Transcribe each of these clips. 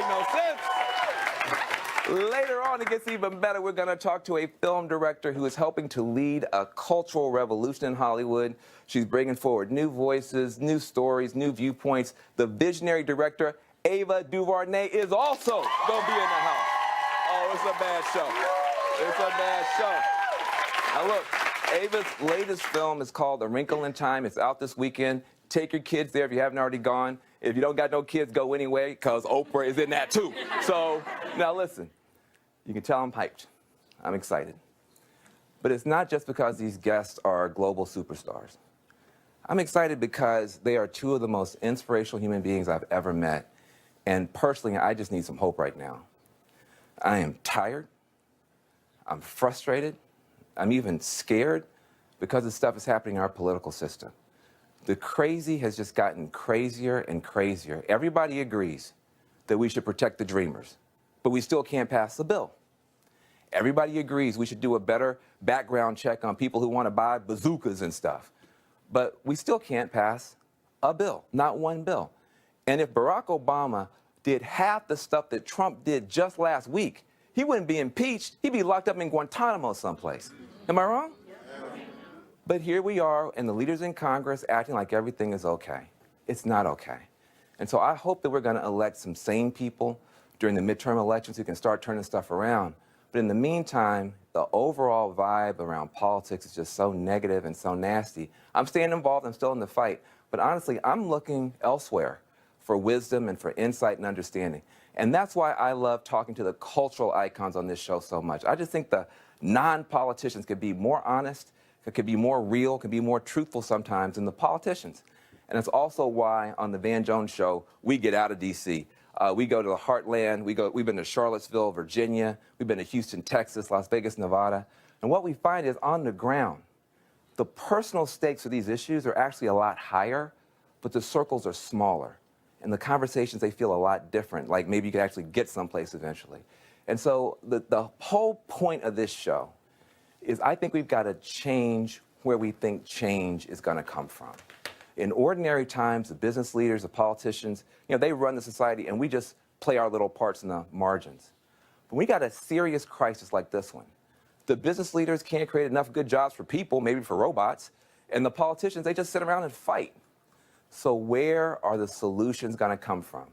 make no sense. Later on, it gets even better. We're going to talk to a film director who is helping to lead a cultural revolution in Hollywood. She's bringing forward new voices, new stories, new viewpoints. The visionary director, Ava DuVernay, is also going to be in the house. Oh, it's a bad show. It's a bad show. Now look, Ava's latest film is called A Wrinkle in Time. It's out this weekend. Take your kids there if you haven't already gone. If you don't got no kids, go anyway, because Oprah is in that too. So, now listen, you can tell I'm hyped. I'm excited. But it's not just because these guests are global superstars. I'm excited because they are two of the most inspirational human beings I've ever met. And personally, I just need some hope right now. I am tired. I'm frustrated. I'm even scared because the stuff is happening in our political system. The crazy has just gotten crazier and crazier. Everybody agrees that we should protect the dreamers, but we still can't pass the bill. Everybody agrees we should do a better background check on people who want to buy bazookas and stuff, but we still can't pass a bill, not one bill. And if Barack Obama did half the stuff that Trump did just last week, he wouldn't be impeached. He'd be locked up in Guantanamo someplace. Am I wrong? But here we are, and the leaders in Congress acting like everything is okay. It's not okay. And so I hope that we're going to elect some sane people during the midterm elections who can start turning stuff around. But in the meantime, the overall vibe around politics is just so negative and so nasty. I'm staying involved. I'm still in the fight. But honestly, I'm looking elsewhere for wisdom and for insight and understanding. And that's why I love talking to the cultural icons on this show so much. I just think the non-politicians could be more honest, could be more real, could be more truthful sometimes than the politicians. And it's also why on the Van Jones Show, we get out of D.C. We go to the heartland. We've been to Charlottesville, Virginia. We've been to Houston, Texas, Las Vegas, Nevada. And what we find is on the ground, the personal stakes of these issues are actually a lot higher, but the circles are smaller. And the conversations, they feel a lot different, like maybe you could actually get someplace eventually. And so the whole point of this show is I think we've got to change where we think change is going to come from. In ordinary times, the business leaders, the politicians, they run the society, and we just play our little parts in the margins. But we got a serious crisis like this one. The business leaders can't create enough good jobs for people, maybe for robots, and the politicians, they just sit around and fight. So where are the solutions going to come from?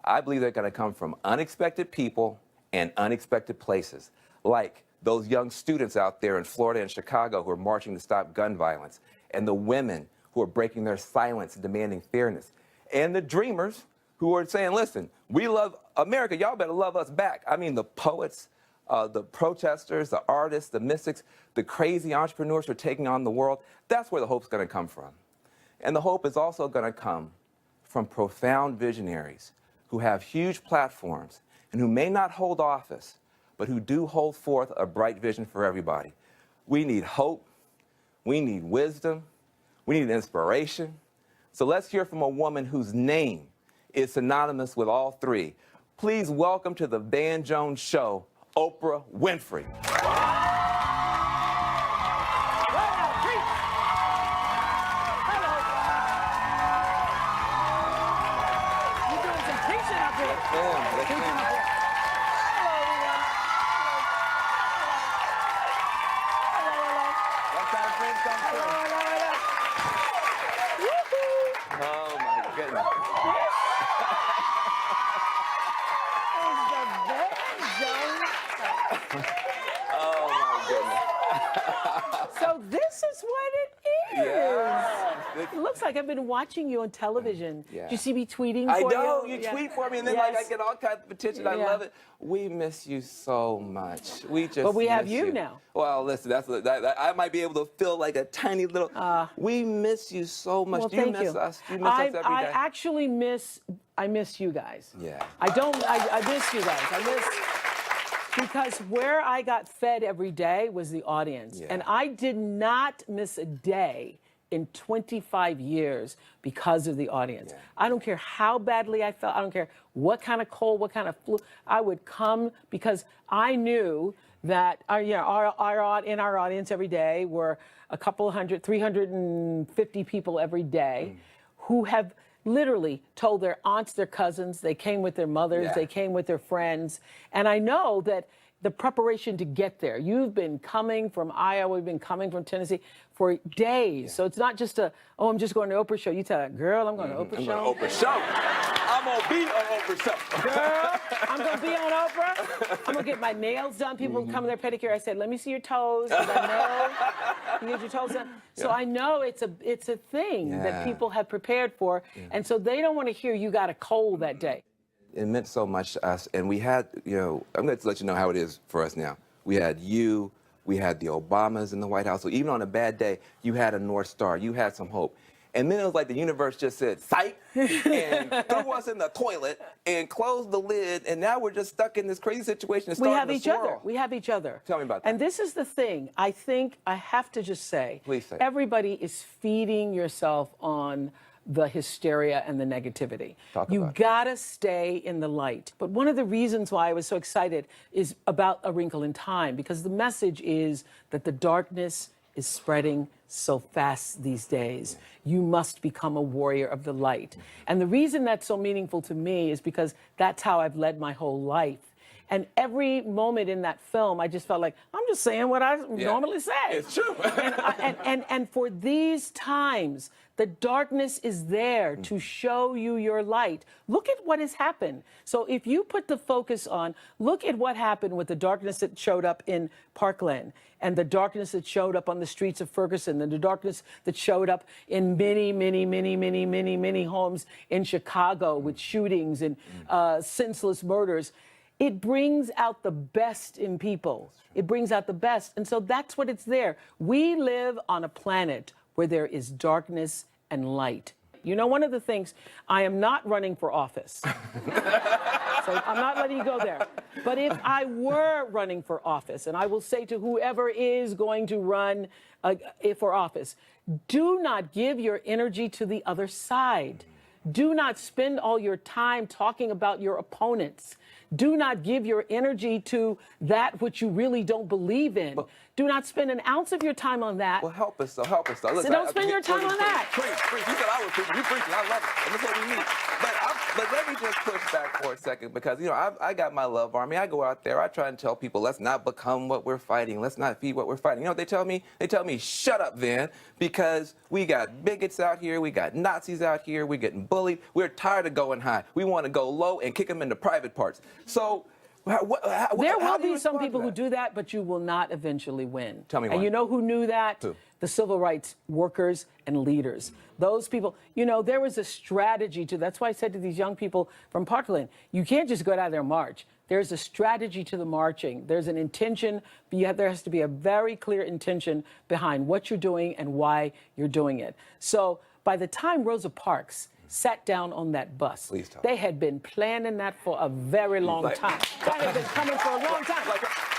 I believe they're going to come from unexpected people and unexpected places, like those young students out there in Florida and Chicago who are marching to stop gun violence, and the women who are breaking their silence and demanding fairness, and the dreamers who are saying, listen, we love America, y'all better love us back. I mean, the poets, the protesters, the artists, the mystics, the crazy entrepreneurs who are taking on the world. That's where the hope's going to come from. And the hope is also going to come from profound visionaries who have huge platforms and who may not hold office, but who do hold forth a bright vision for everybody. We need hope. We need wisdom. We need inspiration. So let's hear from a woman whose name is synonymous with all three. Please welcome to the Van Jones Show, Oprah Winfrey. You're doing some preaching up here. Oh, my goodness. Oh, my goodness. So this is what it is. Yeah. It looks like I've been watching you on television. Yeah. Do you see me tweeting I for know, you? you Yeah. tweet for me, and then Yes. I get all kinds of attention. I love it. We miss you so much. We just But we have miss you now. Well, listen, I might be able to feel like a tiny little. We miss you so much. Well, Do you thank miss you. us? Do you miss us every day? I actually miss you guys. Yeah. I miss you guys. I miss, because where I got fed every day was the audience. Yeah. And I did not miss a day in 25 years because of the audience. Yeah. I don't care how badly I felt. I don't care what kind of cold, what kind of flu. I would come because I knew that in our audience every day were a couple hundred, 350 people every day who have literally told their aunts, their cousins, they came with their mothers, Yeah. they came with their friends. And I know that the preparation to get there, you've been coming from Iowa, we've been coming from Tennessee for days. Yeah. So it's not just I'm just going to Oprah show. You tell that girl, I'm going to Oprah show. I'm going to Oprah show. I'm going to be on Oprah show. Girl, I'm going to be on Oprah. I'm going to get my nails done. People come with their pedicure. I said, let me see your toes, because I know you get your toes done. So I know it's a thing that people have prepared for. And so they don't want to hear you got a cold that day. It meant so much to us, and we had, I'm going to let you know how it is for us now. We had you, we had the Obamas in the White House, so even on a bad day, you had a North Star, you had some hope. And then it was like the universe just said, psych, and threw us in the toilet and closed the lid, and now we're just stuck in this crazy situation. We have each other. We have each other. Tell me about that. And this is the thing. I think I have to just say, please say, everybody is feeding yourself on the hysteria and the negativity. You gotta stay in the light. But one of the reasons why I was so excited is about A Wrinkle in Time, because the message is that the darkness is spreading so fast these days. You must become a warrior of the light. And the reason that's so meaningful to me is because that's how I've led my whole life. And every moment in that film, I just felt like, I'm just saying what I normally say. It's true. and for these times, the darkness is there to show you your light. Look at what has happened. So if you put the focus on, look at what happened with the darkness that showed up in Parkland, and the darkness that showed up on the streets of Ferguson, and the darkness that showed up in many homes in Chicago with shootings and senseless murders. It brings out the best in people. It brings out the best. And so that's what it's there. We live on a planet where there is darkness and light. You know, one of the things, I am not running for office. So I'm not letting you go there. But if I were running for office, and I will say to whoever is going to run for office, do not give your energy to the other side. Do not spend all your time talking about your opponents. Do not give your energy to that which you really don't believe in. Do not spend an ounce of your time on that. Well, help us, though. Help us, though. So don't spend your time on that. Preach. You said I was preaching. You preaching. I love it. And that's what we need. But let me just push back for a second, because, I got my love army. I go out there. I try and tell people, let's not become what we're fighting. Let's not feed what we're fighting. You know what they tell me? They tell me, shut up, Van, because we got bigots out here. We got Nazis out here. We're getting bullied. We're tired of going high. We want to go low and kick them into private parts. So there will be some people who do that, but you will not eventually win. Tell me why. And you know who knew that? Who? The civil rights workers and leaders. Those people, there was a strategy to, that's why I said to these young people from Parkland, you can't just go out there and march. There's a strategy to the marching. There's an intention. There has to be a very clear intention behind what you're doing and why you're doing it. So by the time Rosa Parks sat down on that bus, they had been planning that for a very long time. That had been coming for a long time.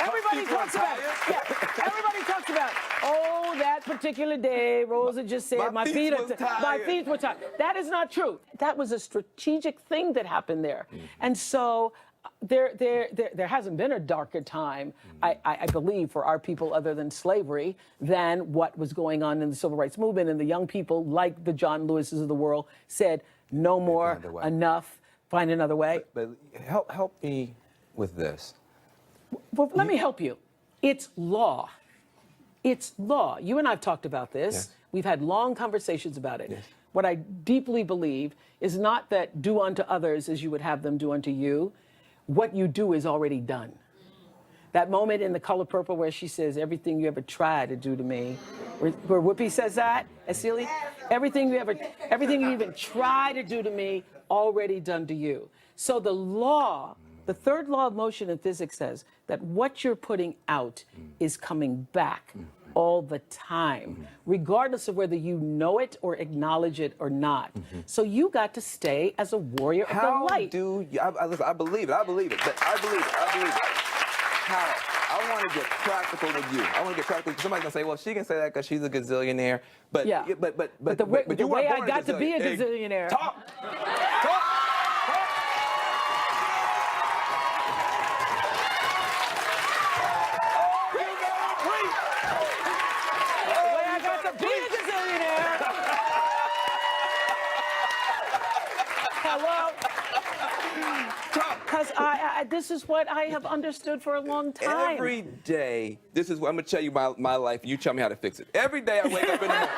Everybody talks about it. Yeah, everybody talks about, oh, that particular day, Rosa just said, my feet were tired. That is not true. That was a strategic thing that happened there. And so there hasn't been a darker time, I believe, for our people other than slavery than what was going on in the civil rights movement. And the young people, like the John Lewises of the world, said, no more, enough, find another way. But help me with this. Well, let me help you. It's law. It's law. You and I have talked about this. Yes. We've had long conversations about it. Yes. What I deeply believe is not that do unto others as you would have them do unto you. What you do is already done. That moment in The Color Purple where she says, everything you ever tried to do to me, where Whoopi says that, as Celie, everything you even try to do to me, already done to you. So the law, the third law of motion in physics says that what you're putting out is coming back all the time, regardless of whether you know it or acknowledge it or not. So you got to stay as a warrior of the light. How do you, listen, I believe it, but I believe it. How? I want to get practical with you. I want to get practical. Somebody's going to say, well, she can say that because she's a gazillionaire. But, yeah. But the way I got to be a gazillionaire. Talk. because this is what I have understood for a long time. Every day, this is what I'm gonna tell you my life. You tell me how to fix it. Every day I wake up in the morning.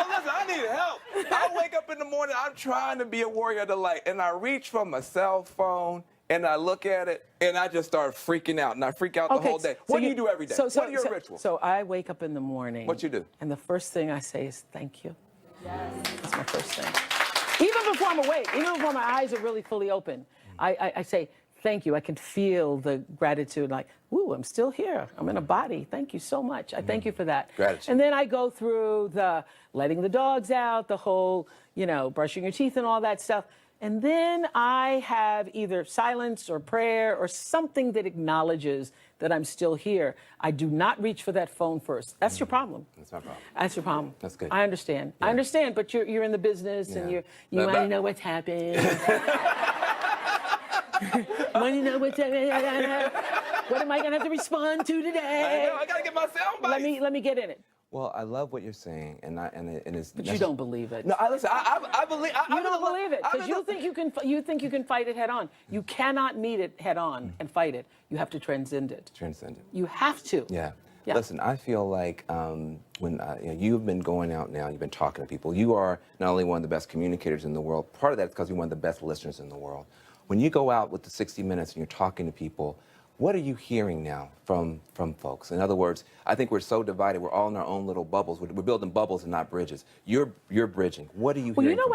Listen, I need help. I wake up in the morning. I'm trying to be a warrior of the light, and I reach for my cell phone and I look at it, and I just start freaking out, and I freak out the whole day. What do you do every day? What are your rituals? So I wake up in the morning. What you do? And the first thing I say is thank you. Yes. That's my first thing. Even before I'm awake, even before my eyes are really fully open, I say thank you. I can feel the gratitude, like, ooh, I'm still here. I'm in a body. Thank you so much. I thank you for that. Gratitude. And then I go through the letting the dogs out, the whole, brushing your teeth and all that stuff. And then I have either silence or prayer or something that acknowledges that I'm still here. I do not reach for that phone first. That's your problem. That's my problem. That's your problem. That's good. I understand. Yeah. I understand, but you're in the business and you want to know what's happened. Want to know what's happened. What am I going to have to respond to today? I got to get my sound bites. Let me get in it. Well, I love what you're saying, and it's. But you don't believe it. No, listen. I believe. You don't believe it because you think you can fight it head on. You cannot meet it head on and fight it. You have to transcend it. Transcend it. You have to. Yeah. Yeah. Listen, I feel like when you've been going out now, you've been talking to people. You are not only one of the best communicators in the world. Part of that is because you're one of the best listeners in the world. When you go out with the 60 Minutes and you're talking to people, what are you hearing now from folks? In other words, I think we're so divided. We're all in our own little bubbles. We're building bubbles and not bridges. You're bridging. What are you hearing? Well, you know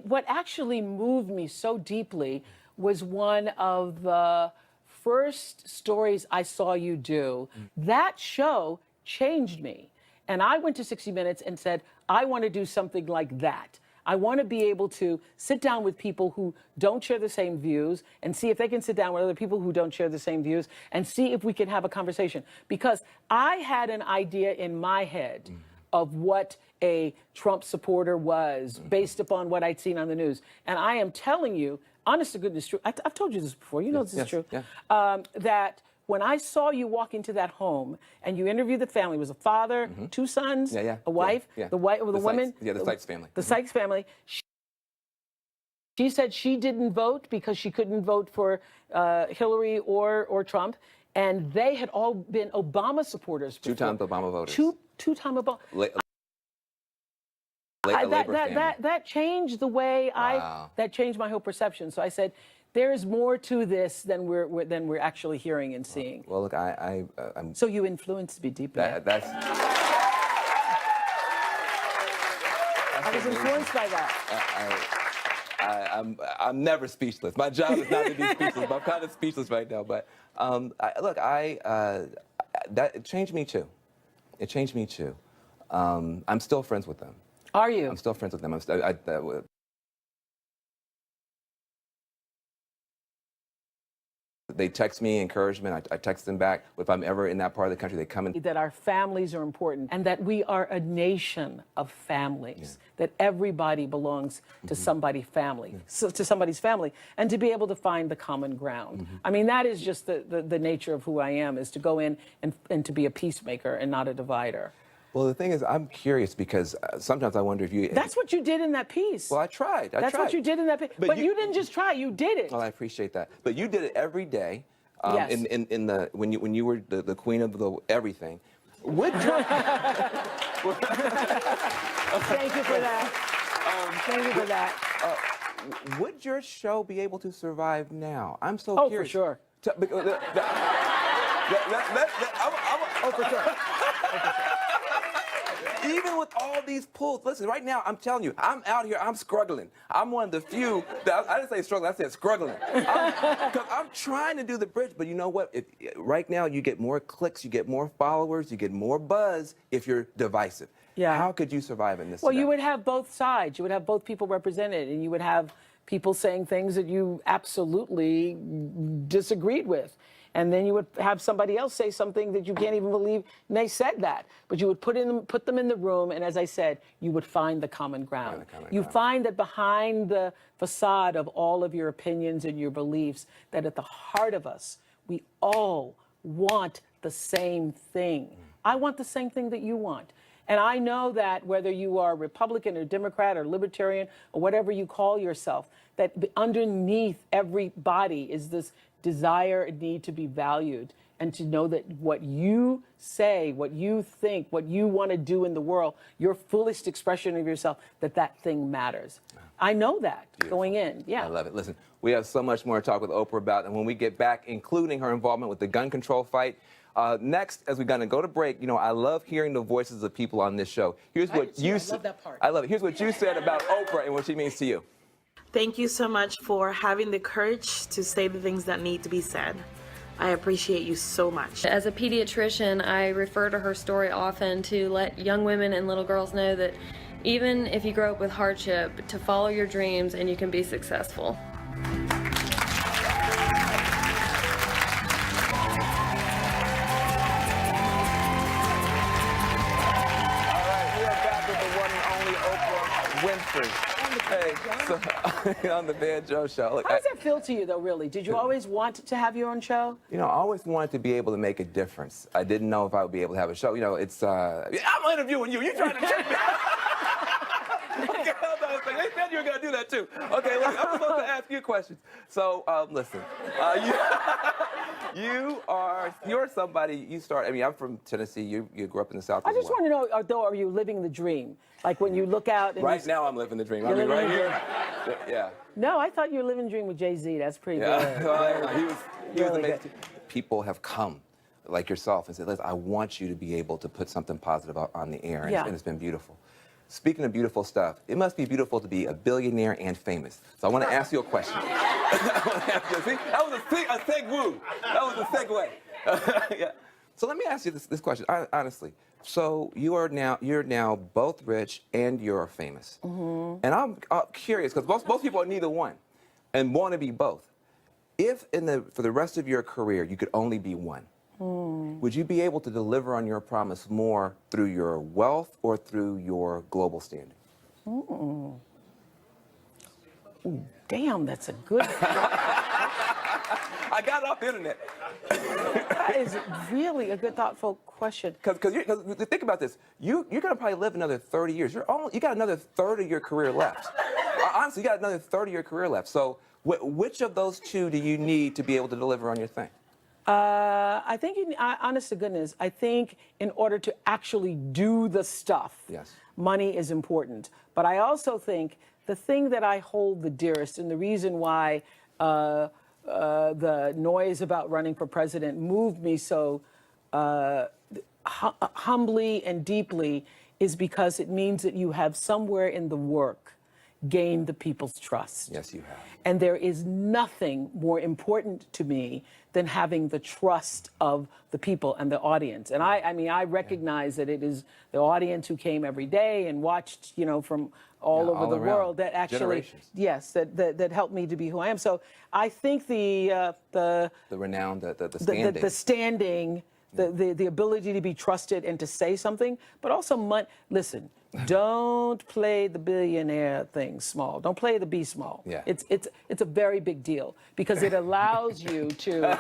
what actually moved me so deeply was one of the first stories I saw you do. That show changed me. And I went to 60 Minutes and said, I want to do something like that. I want to be able to sit down with people who don't share the same views and see if they can sit down with other people who don't share the same views and see if we can have a conversation. Because I had an idea in my head of what a Trump supporter was based upon what I'd seen on the news. And I am telling you, honest to goodness truth, I've told you this before, you know this is true, that when I saw you walk into that home and you interviewed the family, it was a father, two sons, a wife, the woman. The Sykes family. The Sykes family. She said she didn't vote because she couldn't vote for Hillary or Trump. And they had all been Obama supporters. Two-time Obama voters. Two-time Obama. That changed the way that changed my whole perception. So I said, there is more to this than we're actually hearing and seeing. Well, look, I'm. So you influenced me deeply. I was influenced by that. I'm never speechless. My job is not to be speechless, but I'm kind of speechless right now. But that changed me too. It changed me too. I'm still friends with them. Are you? I'm still friends with them. They text me encouragement. I text them back. If I'm ever in that part of the country, they come in. That our families are important and that we are a nation of families, that everybody belongs to somebody's family, to somebody's family, and to be able to find the common ground. I mean, that is just the nature of who I am, is to go in and to be a peacemaker and not a divider. Well, the thing is, I'm curious because sometimes I wonder if you... That's what you did in that piece. Well, I tried. That's what you did in that piece. But you didn't just try, you did it. Well, I appreciate that. But you did it every day. Yes. When you were the queen of the everything. Would your... Thank you for that. Thank you for that. Would your show be able to survive now? I'm so curious. Oh, for sure. Oh, for sure. Even with all these pulls, listen, right now, I'm telling you, I'm out here, I'm struggling. I'm one of the few, I didn't say struggling, I said struggling. Because I'm trying to do the bridge, but you know what? Right now, you get more clicks, you get more followers, you get more buzz if you're divisive. Yeah. How could you survive in this Well, today? you would have both sides. You would have both people represented, and you would have people saying things that you absolutely disagreed with. And then you would have somebody else say something that you can't even believe they said that. But you would put them in the room, and as I said, you would find the common ground. You find that behind the facade of all of your opinions and your beliefs, that at the heart of us, we all want the same thing. I want the same thing that you want. And I know that whether you are Republican or Democrat or Libertarian or whatever you call yourself, that underneath everybody is this desire and need to be valued and to know that what you say, what you think, what you want to do in the world, your fullest expression of yourself, that thing matters. I know that going in. Yeah. I love it. Listen, we have so much more to talk with Oprah about, and when we get back, including her involvement with the gun control fight. Next, as we're going to go to break, you know, I love hearing the voices of people on this show. Here's what you said. I love that part. I love it. Here's what you said about Oprah and what she means to you. Thank you so much for having the courage to say the things that need to be said. I appreciate you so much. As a pediatrician, I refer to her story often to let young women and little girls know that even if you grow up with hardship, to follow your dreams and you can be successful. Winfrey. Hey, so, on the Van Joe Show. Look, how does that feel to you, though, really? Did you always want to have your own show? You know, I always wanted to be able to make a difference. I didn't know if I would be able to have a show. You know, it's, I'm interviewing you. You're trying to trick me. Okay, hold on a second. They said you were going to do that, too. Okay, look, I'm supposed to ask you questions. So, listen. You're somebody, I mean, I'm from Tennessee. You grew up in the South. I just want to know, though, are you living the dream? Like when you look out and right now I'm living the dream. I mean, right here. Yeah. No, I thought you were living the dream with Jay-Z. That's pretty good. He was really amazing. good. People have come, like yourself, and said, listen, I want you to be able to put something positive on the air. And it's been beautiful. Speaking of beautiful stuff, it must be beautiful to be a billionaire and famous. So I want to ask you a question. See, that was a segue. That was a segue. Yeah. So let me ask you this question, honestly. So you're now both rich and you're famous. Mm-hmm. And I'm curious, because most people are neither one and want to be both. If for the rest of your career you could only be one, would you be able to deliver on your promise more through your wealth or through your global standing? Ooh, damn, that's a good I got it off the internet. That is really a good, thoughtful question. Because think about this. You're going to probably live another 30 years. You got another third of your career left. Honestly, you got another third of your career left. So which of those two do you need to be able to deliver on your thing? I think, honest to goodness, I think in order to actually do the stuff, money is important. But I also think the thing that I hold the dearest, and the reason why the noise about running for president moved me so humbly and deeply, is because it means that you have somewhere in the work gained the people's trust. Yes, you have. And there is nothing more important to me than having the trust of the people and the audience. And I mean, I recognize that it is the audience who came every day and watched, you know, from all over the world that actually, that helped me to be who I am. So I think the renown, the standing, the ability to be trusted and to say something, but also money. Listen, don't play the billionaire thing small. Don't play the be small. Yeah. It's a very big deal because it allows you to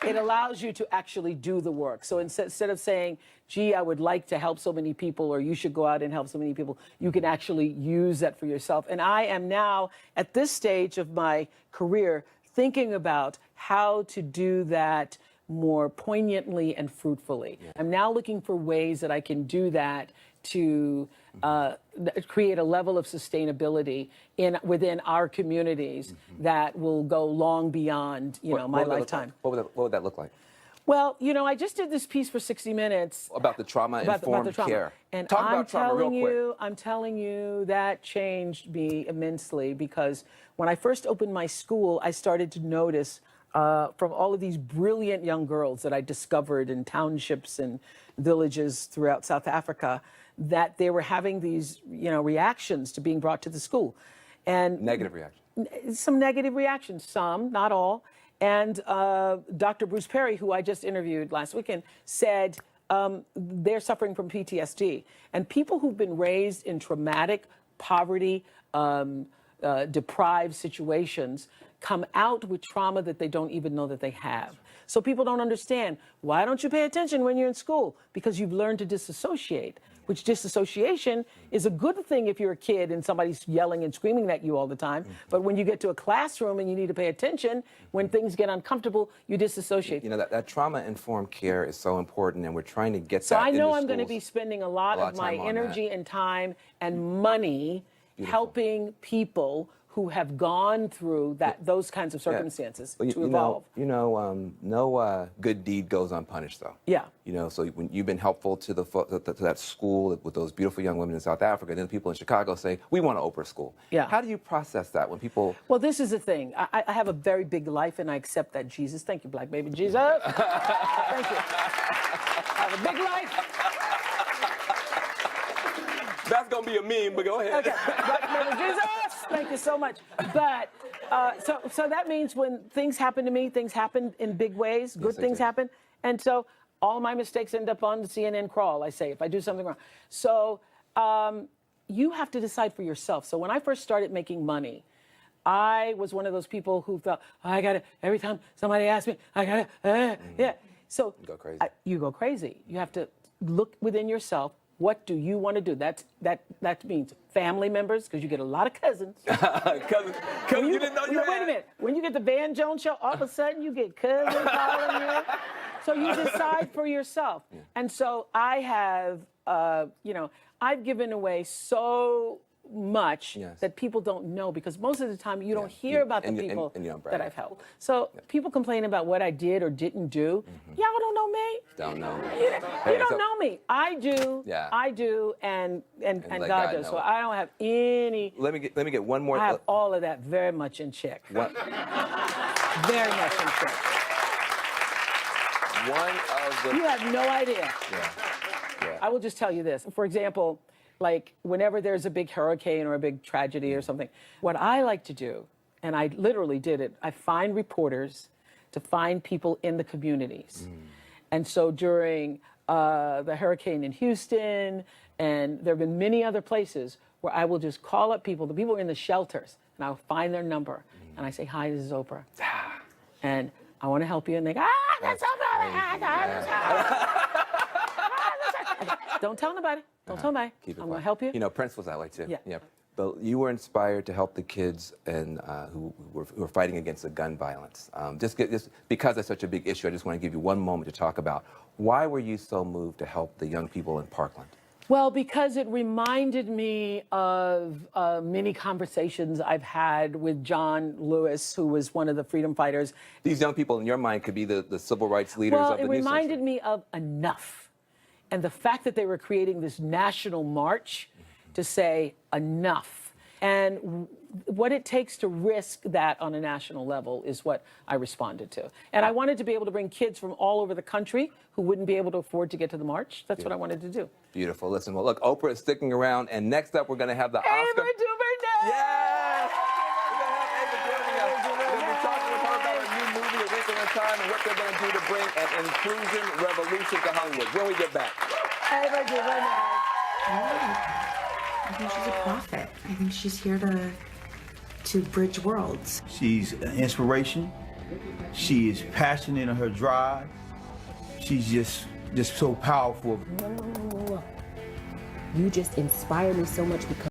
it allows you to actually do the work. So instead of saying, gee, I would like to help so many people, or you should go out and help so many people, you can actually use that for yourself. And I am now at this stage of my career thinking about how to do that more poignantly and fruitfully. Yeah. I'm now looking for ways that I can do that to create a level of sustainability within our communities that will go long beyond, my lifetime. What would that look like? Well, I just did this piece for 60 Minutes about the trauma-informed care. And I'm telling you that changed me immensely, because when I first opened my school, I started to notice from all of these brilliant young girls that I discovered in townships and villages throughout South Africa, that they were having these, reactions to being brought to the school. And negative reactions. Some negative reactions, some, not all. And Dr. Bruce Perry, who I just interviewed last weekend, said they're suffering from PTSD. And people who've been raised in traumatic, poverty, deprived situations come out with trauma that they don't even know that they have. So people don't understand, why don't you pay attention when you're in school? Because you've learned to disassociate, which disassociation is a good thing if you're a kid and somebody's yelling and screaming at you all the time. But when you get to a classroom and you need to pay attention, when things get uncomfortable, you disassociate. You know, that trauma-informed care is so important, and we're trying to get So that I know into I'm going to schools. be spending a lot of my time on energy that. and time and money helping people who have gone through those kinds of circumstances Well, to evolve. No good deed goes unpunished, though. Yeah. You know, so when you've been helpful to to that school with those beautiful young women in South Africa, then people in Chicago say, we want an Oprah school. Yeah. How do you process that when people? Well, this is the thing. I have a very big life, and I accept that, Jesus. Thank you, Black baby Jesus. Thank you. I have a big life. That's gonna be a meme, but go ahead. Okay, Black baby Jesus. Thank you so much. But so that means when things happen to me, things happen in big ways. Good they things do. happen, and so all my mistakes end up on the CNN crawl. I say if I do something wrong. So you have to decide for yourself. So when I first started making money, I was one of those people who thought, I gotta, every time somebody asks me, I gotta, yeah. So You go crazy. You go crazy. You have to look within yourself. What do you want to do? That means family members, because you get a lot of cousins. Cousin, you didn't know you had. Wait a minute. When you get the Van Jones show, all of a sudden you get cousins calling you. So you decide for yourself. Yeah. And so I have, I've given away so much that people don't know, because most of the time you don't hear about the people that I've helped. So people complain about what I did or didn't do. Y'all don't know me. Don't know. You don't know me. I do. Yeah. I do, and let God God does. know So it. I don't have any. Let me get one more. I have all of that very much in check. One, Very much in check. one of the. You have no idea. Yeah. I will just tell you this. For example, like whenever there's a big hurricane or a big tragedy or something, what I like to do, and I literally did it, I find reporters to find people in the communities. And so during the hurricane in Houston, and there have been many other places where I will just call up people, the people in the shelters, and I'll find their number. And I say, hi, this is Oprah. And I want to help you. And they go, that's Oprah. Don't tell nobody. Don't tell nobody. Keep it I'm going to quiet. help you. You know, Prince was that way too. Yeah. But you were inspired to help the kids and who were fighting against the gun violence. Just because it's such a big issue, I just want to give you one moment to talk about why were you so moved to help the young people in Parkland? Well, because it reminded me of many conversations I've had with John Lewis, who was one of the freedom fighters. These young people, in your mind, could be the civil rights leaders Well, of the it new reminded century. me of enough. And the fact that they were creating this national march to say enough. And what it takes to risk that on a national level is what I responded to. And I wanted to be able to bring kids from all over the country who wouldn't be able to afford to get to the march. That's what I wanted to do. Beautiful. Listen, well, look, Oprah is sticking around, and next up, we're going to have the Oscar. Ava DuVernay! Yes! We're going to have Ava joining us. We're going to be talking with her about her new movie, A Wrinkle in Time, and what they're going to do to bring an inclusion revolution to Hollywood. When we get back. Ava DuVernay. I think she's a prophet. I think she's here to bridge worlds. She's an inspiration. She is passionate in her drive. She's just so powerful. You just inspire me so much because